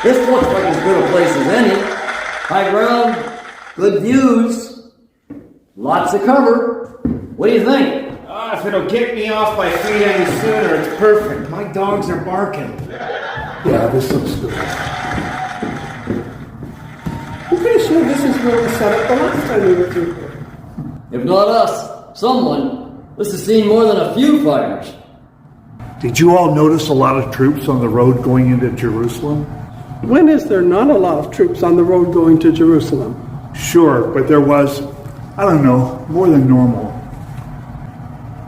This looks like as good a place as any. High ground, good views, lots of cover. What do you think? If it'll get me off my feet any sooner, it's perfect. My dogs are barking. Yeah, this looks good. I'm pretty sure this is where we set up the last time we were through here. If not us, someone. This has seen more than a few fires. Did you all notice a lot of troops on the road going into Jerusalem? When is there not a lot of troops on the road going to Jerusalem? Sure, but there was, I don't know, more than normal.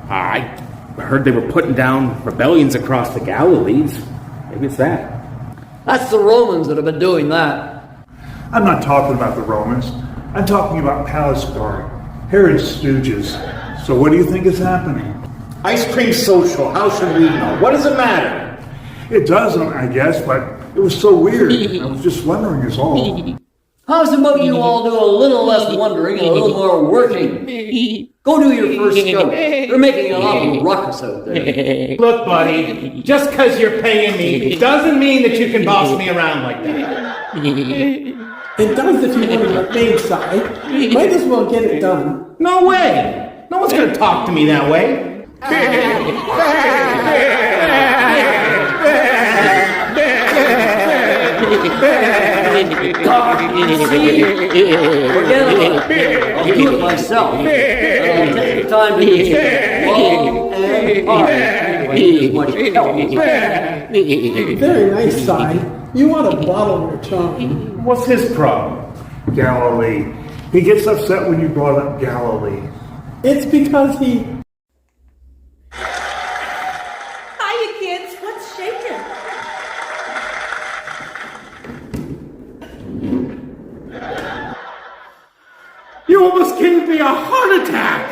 I heard they were putting down rebellions across the Galilees. Maybe it's that. That's the Romans that have been doing that. I'm not talking about the Romans. I'm talking about palace guard, Herod's stooges. So what do you think is happening? Ice cream social, how should we know? What does it matter? It doesn't, I guess, but it was so weird. I was just wondering is all. How's about you all do a little less wondering and a little more working? Go do your first scout. They're making an awful ruckus out there. Look, buddy, just because you're paying me doesn't mean that you can boss me around like that. It does if you want to remain side. Might as well get it done. No way. No one's going to talk to me that way. Forget about it. I'll do it myself. And I'll take the time to do it long and hard. As much help as I can. Very nice side. You want to bottle your tongue. What's his problem? Galilee. He gets upset when you brought up Galilee. It's because he... Hiya, kids. What's shaking? You almost gave me a heart attack.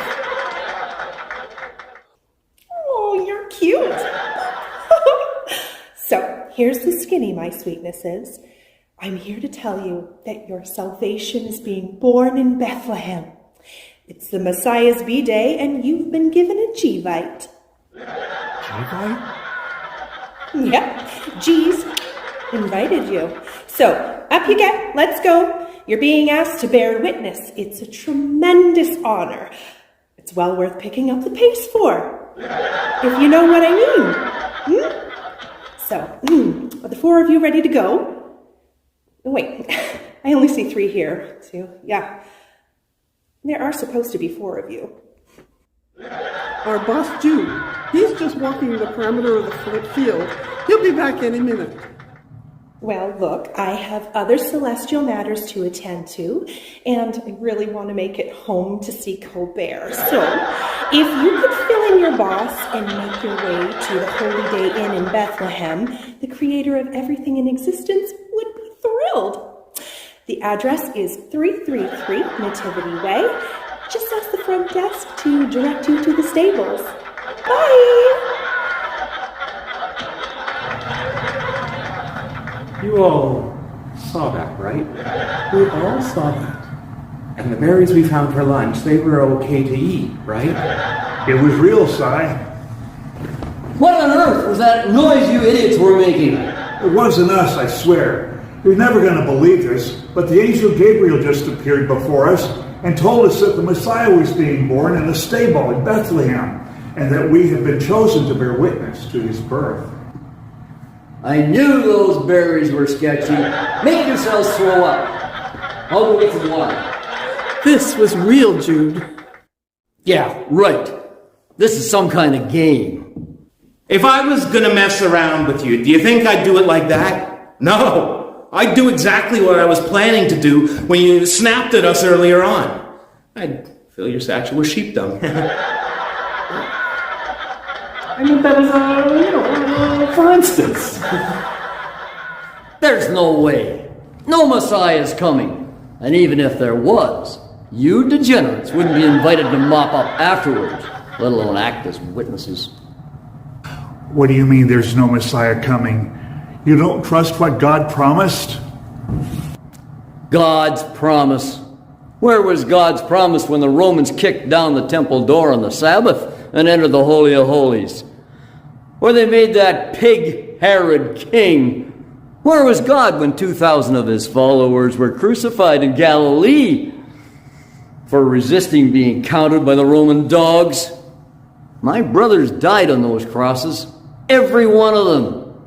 Oh, you're cute. So, here's the skinny, my sweetnesses. I'm here to tell you that your salvation is being born in Bethlehem. It's the Messiah's B-Day, and you've been given a G-Vite. G-Vite? Yep, G's invited you. So, up you get, let's go. You're being asked to bear witness. It's a tremendous honor. It's well worth picking up the pace for, if you know what I mean. So, are the four of you ready to go? Oh, wait, I only see three here, so yeah. There are supposed to be four of you. Our boss, Jude, he's just walking the perimeter of the field. He'll be back any minute. Well, look, I have other celestial matters to attend to, and I really want to make it home to see Colbert. So, if you could fill in your boss and make your way to the Holy Day Inn in Bethlehem, the creator of everything in existence would be thrilled. The address is 333 Nativity Way. Just ask the front desk to direct you to the stables. Bye! You all saw that, right? We all saw that. And the berries we found for lunch, they were okay to eat, right? It was real, Si. What on earth was that noise you idiots were making? It wasn't us, I swear. You're never going to believe this, but the angel Gabriel just appeared before us and told us that the Messiah was being born in a stable in Bethlehem, and that we have been chosen to bear witness to his birth. I knew those berries were sketchy. Make yourselves throw up. I'll go get some water. This was real, Jude. Yeah, right. This is some kind of game. If I was gonna mess around with you, do you think I'd do it like that? No. I'd do exactly what I was planning to do when you snapped at us earlier on. I'd fill your satchel with sheep dung. I mean, that is, for instance. There's no way. No Messiah is coming. And even if there was, you degenerates wouldn't be invited to mop up afterwards, let alone act as witnesses. What do you mean there's no Messiah coming? You don't trust what God promised? God's promise. Where was God's promise when the Romans kicked down the temple door on the Sabbath and entered the Holy of Holies? Where they made that pig Herod king? Where was God when 2,000 of his followers were crucified in Galilee for resisting being counted by the Roman dogs? My brothers died on those crosses, every one of them.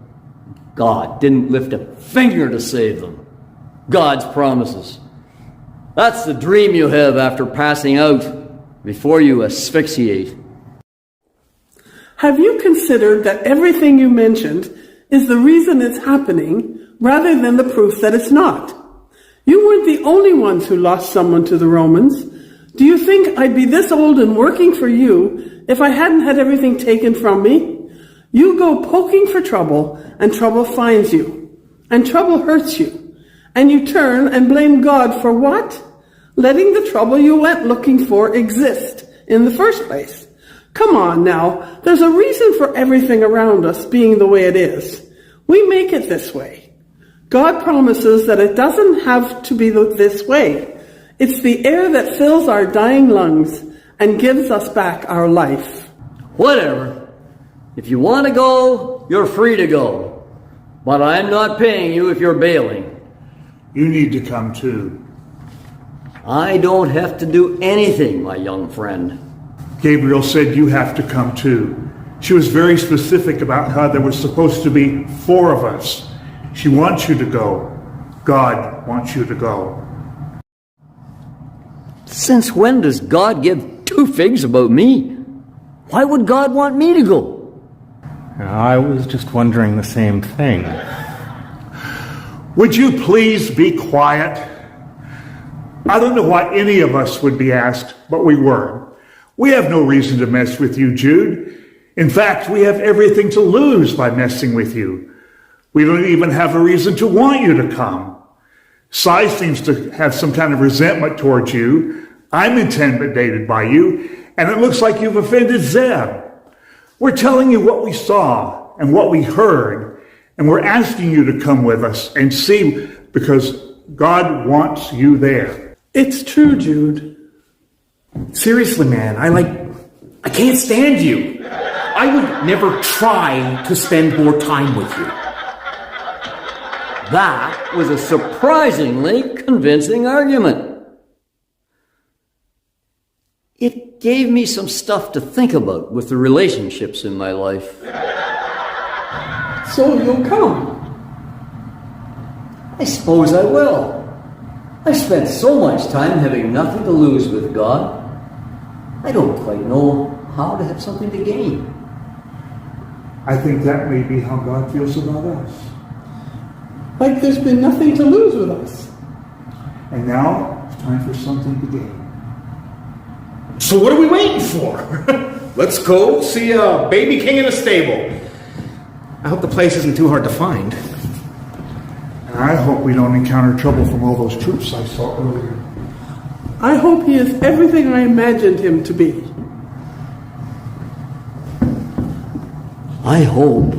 God didn't lift a finger to save them. God's promises. That's the dream you have after passing out, before you asphyxiate. Have you considered that everything you mentioned is the reason it's happening, rather than the proof that it's not? You weren't the only ones who lost someone to the Romans. Do you think I'd be this old and working for you if I hadn't had everything taken from me? You go poking for trouble, and trouble finds you, and trouble hurts you, and you turn and blame God for what? Letting the trouble you went looking for exist in the first place. Come on now, there's a reason for everything around us being the way it is. We make it this way. God promises that it doesn't have to be this way. It's the air that fills our dying lungs and gives us back our life. Whatever. If you want to go, you're free to go. But I'm not paying you if you're bailing. You need to come too. I don't have to do anything, my young friend. Gabriel said you have to come too. She was very specific about how there was supposed to be 4 of us. She wants you to go. God wants you to go. Since when does God give 2 figs about me? Why would God want me to go? I was just wondering the same thing. Would you please be quiet? I don't know why any of us would be asked, but we were. We have no reason to mess with you, Jude. In fact, we have everything to lose by messing with you. We don't even have a reason to want you to come. Cy seems to have some kind of resentment towards you. I'm intimidated by you, and it looks like you've offended Zeb. We're telling you what we saw and what we heard, and we're asking you to come with us and see, because God wants you there. It's true, Jude. Seriously, man, I can't stand you. I would never try to spend more time with you. That was a surprisingly convincing argument. It gave me some stuff to think about with the relationships in my life. So you'll come. I suppose I will. I spent so much time having nothing to lose with God. I don't quite know how to have something to gain. I think that may be how God feels about us. Like there's been nothing to lose with us. And now it's time for something to gain. So what are we waiting for? Let's go see a baby king in a stable. I hope the place isn't too hard to find. And I hope we don't encounter trouble from all those troops I saw earlier. I hope he is everything I imagined him to be. I hope.